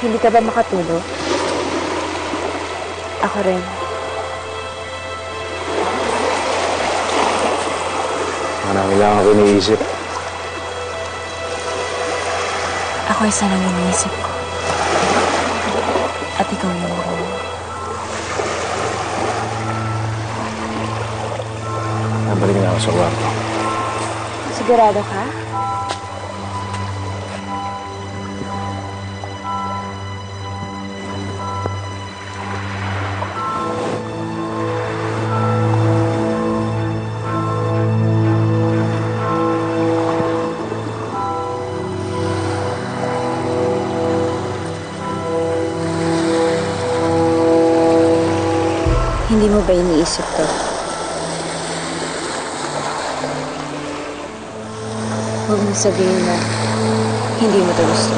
Hindi ka ba makatulog? Ako rin. Marami lang ako iniisip. Ako isa lang iniisip ko. At ikaw yung ako. Nabalik na ako sa kwarto. Sigurado ka? Hindi mo ba iniisip to? Huwag mo sabihin na hindi mo to gusto.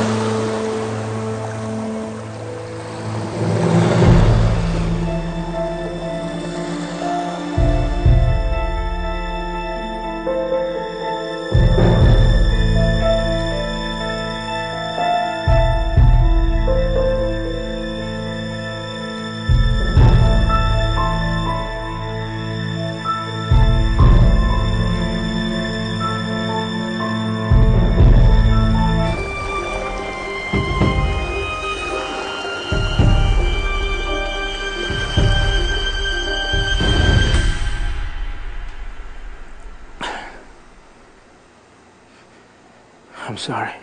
I'm sorry.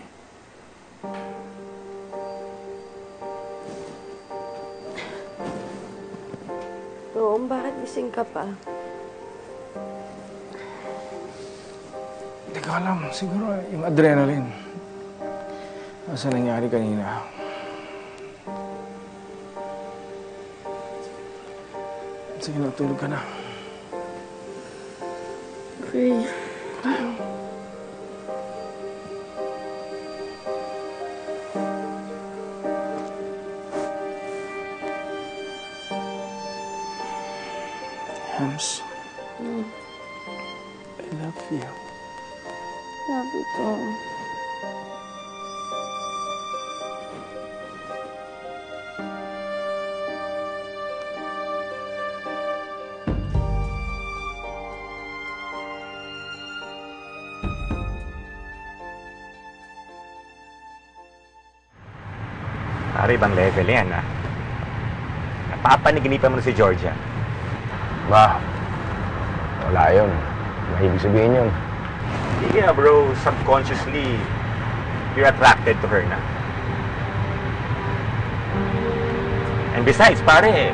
Rom, bakit gising ka pa? Hindi ko alam. Siguro yung adrenaline. Sa nangyari kanina. Sige na, tulog ka na. Ray. Hams. I love you. Love you too. Pare, ibang level yan, ha? Napapaniginipan mo na si Georgia. Ba, wala yun. Mahibig sabihin yun. Yeah, bro. Subconsciously, you're attracted to her na. And besides, pare,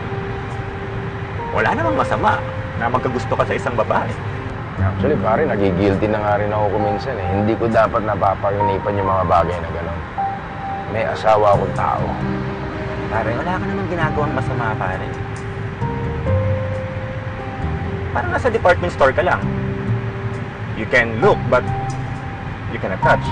wala namang masama na magkagusto ka sa isang babae. Actually, pare, nagigilty na nga rin ako kuminsan eh. Hindi ko dapat napapaginipan yung mga bagay na gano'n. May asawa akong tao. Pare, wala ka namang ginagawang masama, pare. Parang nasa department store ka lang. You can look, but you cannot touch.